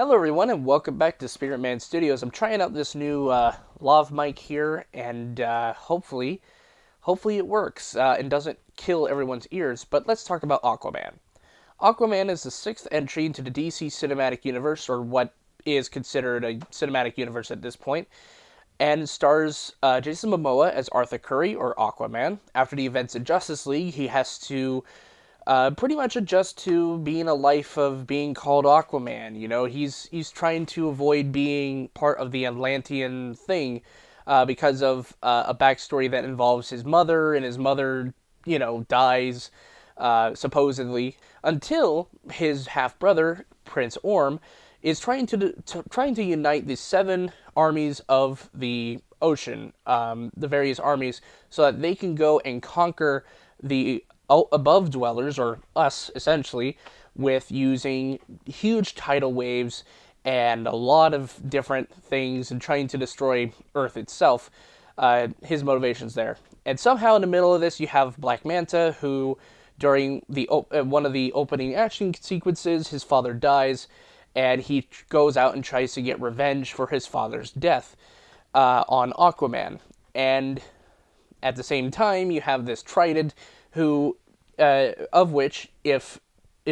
Hello, everyone, and welcome back to Spirit Man Studios. I'm trying out this new lav mic here, and hopefully it works and doesn't kill everyone's ears. But let's talk about Aquaman. Aquaman is the sixth entry into the DC Cinematic Universe, or what is considered a cinematic universe at this point, and stars Jason Momoa as Arthur Curry, or Aquaman. After the events in Justice League, he has to pretty much adjust to being a life of being called Aquaman. You know, he's trying to avoid being part of the Atlantean thing because of a backstory that involves his mother, and his mother, dies supposedly until his half brother Prince Orm is trying to unite the seven armies of the ocean, the various armies, so that they can go and conquer the above dwellers, or us essentially, with using huge tidal waves and a lot of different things and trying to destroy Earth itself. His motivations there, and somehow in the middle of this you have Black Manta, who during the one of the opening action sequences, his father dies, and he goes out and tries to get revenge for his father's death on Aquaman. And at the same time, you have this Trident, who, of which, if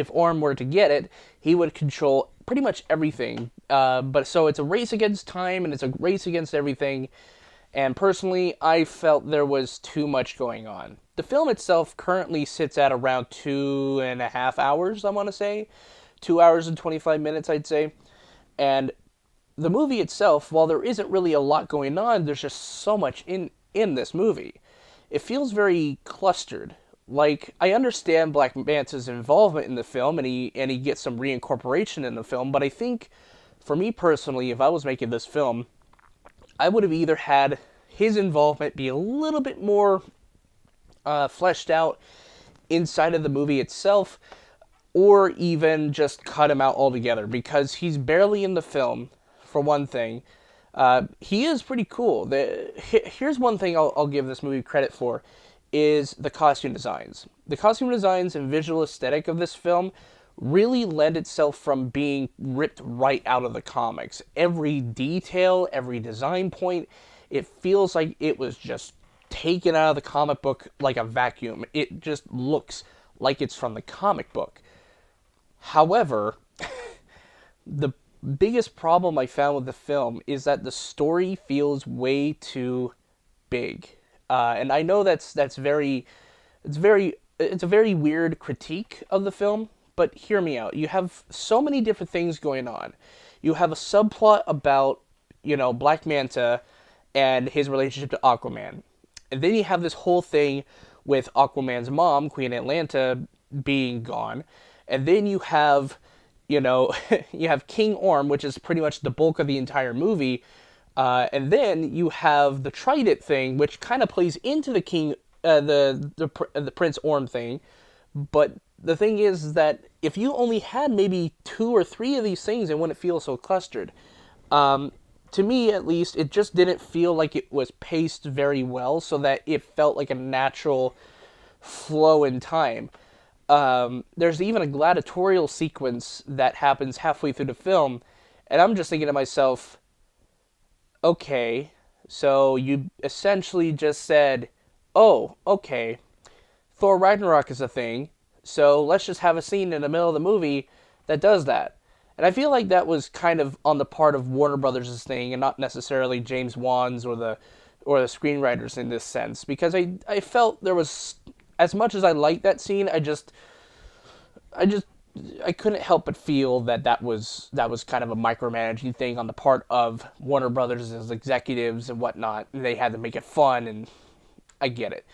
Orm were to get it, he would control pretty much everything. But so it's a race against time, and it's a race against everything. And personally, I felt there was too much going on. The film itself currently sits at around 2.5 hours, I want to say. 2 hours and 25 minutes, I'd say. And the movie itself, while there isn't really a lot going on, there's just so much in this movie. It feels very clustered. Like, I understand Black Manta's involvement in the film, and he gets some reincorporation in the film, but I think, for me personally, if I was making this film, I would have either had his involvement be a little bit more fleshed out inside of the movie itself, or even just cut him out altogether, because he's barely in the film, for one thing. He is pretty cool. Here's one thing I'll give this movie credit for, is the costume designs. The costume designs and visual aesthetic of this film really lend itself from being ripped right out of the comics. Every detail, every design point, it feels like it was just taken out of the comic book like a vacuum. It just looks like it's from the comic book. However, the biggest problem I found with the film is that the story feels way too big. And I know it's a very weird critique of the film, but hear me out. You have so many different things going on. You have a subplot about, Black Manta and his relationship to Aquaman. And then you have this whole thing with Aquaman's mom, Queen Atlanta, being gone. And then you have, you have King Orm, which is pretty much the bulk of the entire movie. And then you have the Trident thing, which kind of plays into the the Prince Orm thing. But the thing is that if you only had maybe 2 or 3 of these things, it wouldn't feel so clustered. To me, at least, it just didn't feel like it was paced very well, so that it felt like a natural flow in time. There's even a gladiatorial sequence that happens halfway through the film, and I'm just thinking to myself, okay, so you essentially just said, oh, okay, Thor Ragnarok is a thing, so let's just have a scene in the middle of the movie that does that. And I feel like that was kind of on the part of Warner Brothers' thing, and not necessarily James Wan's or the screenwriters in this sense, because I felt there was, as much as I liked that scene, I couldn't help but feel that was kind of a micromanaging thing on the part of Warner Brothers as executives and whatnot. They had to make it fun, and I get it.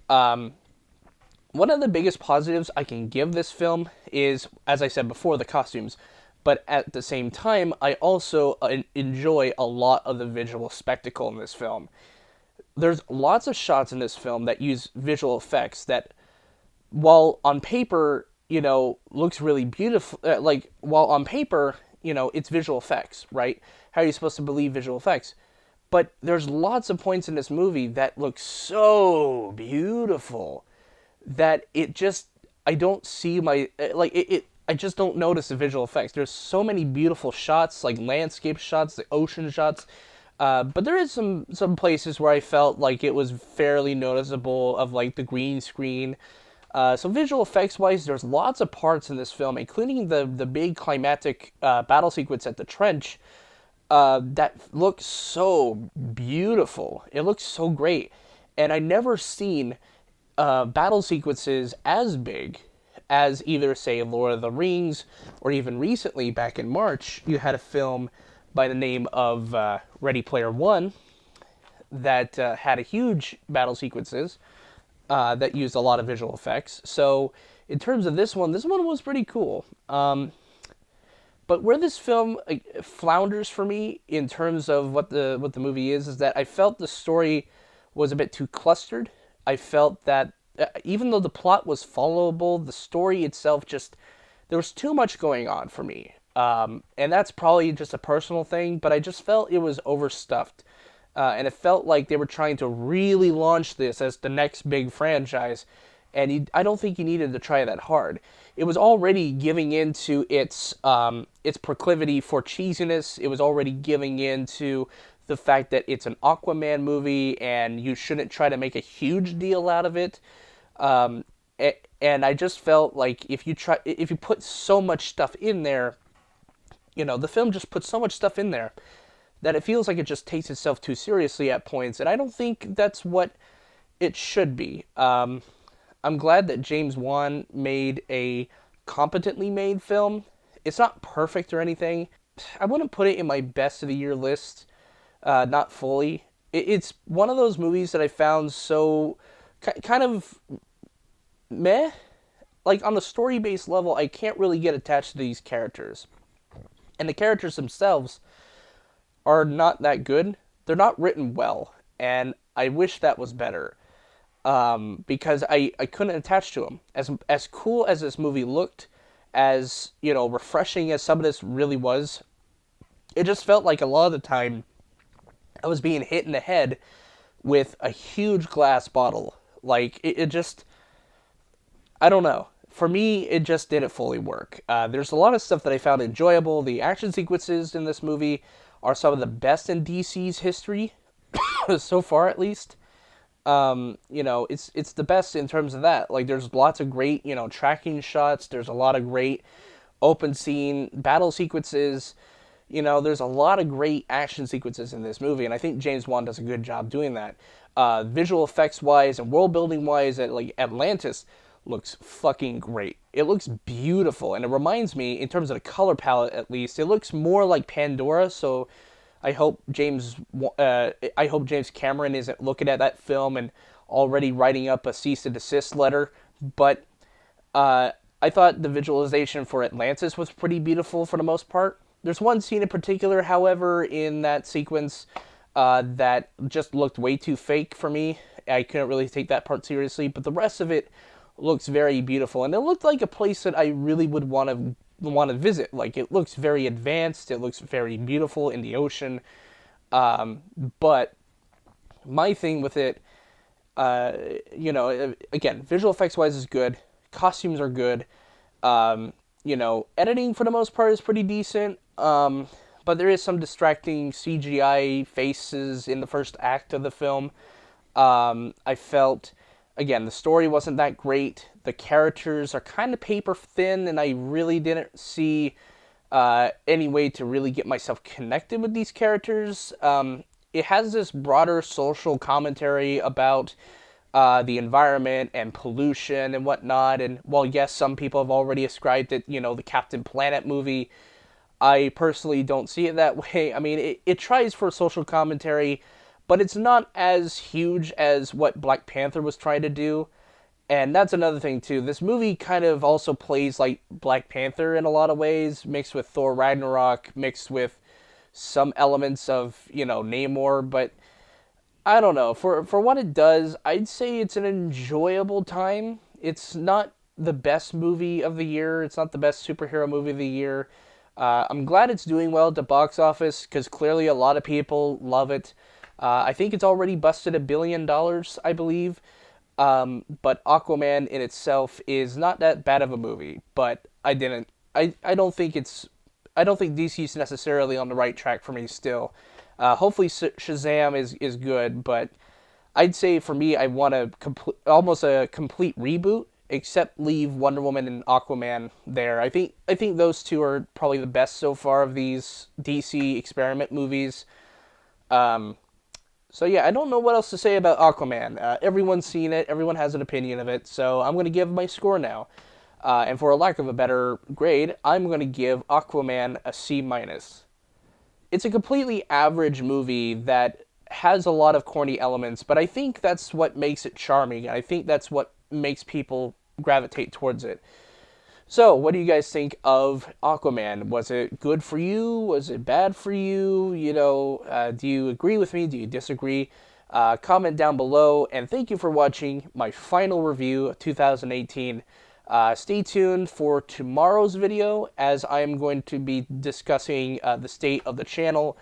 One of the biggest positives I can give this film is, as I said before, the costumes. But at the same time, I also enjoy a lot of the visual spectacle in this film. There's lots of shots in this film that use visual effects that, while on paper, looks really beautiful. While on paper, it's visual effects, right? How are you supposed to believe visual effects? But there's lots of points in this movie that look so beautiful that it just, I don't see my, I just don't notice the visual effects. There's so many beautiful shots, like landscape shots, the ocean shots. But there is some places where I felt like it was fairly noticeable of like the green screen. So visual effects wise, there's lots of parts in this film, including the big climactic battle sequence at the trench, that looks so beautiful. It looks so great, and I never seen battle sequences as big as either say Lord of the Rings, or even recently back in March you had a film by the name of Ready Player One that had a huge battle sequences that used a lot of visual effects. So in terms of this one was pretty cool. But where this film flounders for me in terms of what the movie is that I felt the story was a bit too clustered. I felt that even though the plot was followable, the story itself just there was too much going on for me. And that's probably just a personal thing, but I just felt it was overstuffed. And it felt like they were trying to really launch this as the next big franchise, and I don't think you needed to try that hard. It was already giving into its proclivity for cheesiness. It was already giving into the fact that it's an Aquaman movie, and you shouldn't try to make a huge deal out of it. Um, and I just felt like if you put so much stuff in there, the film just puts so much stuff in there that it feels like it just takes itself too seriously at points, and I don't think that's what it should be. I'm glad that James Wan made a competently made film. It's not perfect or anything. I wouldn't put it in my best of the year list, not fully. It's one of those movies that I found so kind of meh. Like on the story based level, I can't really get attached to these characters. And the characters themselves are not that good. They're not written well, and I wish that was better. Because I couldn't attach to them. As cool as this movie looked, as refreshing as some of this really was, it just felt like a lot of the time I was being hit in the head with a huge glass bottle. Like it just, I don't know. For me, it just didn't fully work. There's a lot of stuff that I found enjoyable. The action sequences in this movie are some of the best in DC's history, so far at least. It's the best in terms of that. Like, there's lots of great, tracking shots. There's a lot of great open scene battle sequences. There's a lot of great action sequences in this movie, and I think James Wan does a good job doing that. Visual effects wise and world building wise, like Atlantis looks fucking great. It looks beautiful, and it reminds me, in terms of the color palette at least, it looks more like Pandora. So I hope James Cameron isn't looking at that film and already writing up a cease and desist letter. But I thought the visualization for Atlantis was pretty beautiful for the most part. There's one scene in particular, however, in that sequence that just looked way too fake for me. I couldn't really take that part seriously, but the rest of it looks very beautiful, and it looked like a place that I really would want to visit. Like, it looks very advanced, it looks very beautiful in the ocean. But my thing with it, again, visual effects wise is good, costumes are good, editing for the most part is pretty decent. But there is some distracting CGI faces in the first act of the film. I felt, again, the story wasn't that great. The characters are kind of paper thin, and I really didn't see any way to really get myself connected with these characters. It has this broader social commentary about the environment and pollution and whatnot. And while, yes, some people have already ascribed it, the Captain Planet movie, I personally don't see it that way. I mean, it tries for social commentary, but it's not as huge as what Black Panther was trying to do. And that's another thing, too. This movie kind of also plays like Black Panther in a lot of ways, mixed with Thor Ragnarok, mixed with some elements of, Namor. But I don't know. For what it does, I'd say it's an enjoyable time. It's not the best movie of the year. It's not the best superhero movie of the year. I'm glad it's doing well at the box office, because clearly a lot of people love it. I think it's already busted $1 billion, I believe. But Aquaman in itself is not that bad of a movie, but I didn't I don't think I don't think DC's necessarily on the right track for me still. Hopefully Shazam is good, but I'd say for me I want a almost a complete reboot, except leave Wonder Woman and Aquaman there. I think those two are probably the best so far of these DC experiment movies. Um, so yeah, I don't know what else to say about Aquaman. Everyone's seen it. Everyone has an opinion of it. So I'm going to give my score now. And for a lack of a better grade, I'm going to give Aquaman a C minus. It's a completely average movie that has a lot of corny elements, but I think that's what makes it charming. I think that's what makes people gravitate towards it. So, what do you guys think of Aquaman? Was it good for you? Was it bad for you? Do you agree with me? Do you disagree? Comment down below, and thank you for watching my final review of 2018. Stay tuned for tomorrow's video, as I am going to be discussing the state of the channel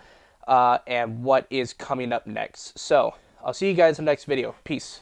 and what is coming up next. So, I'll see you guys in the next video. Peace.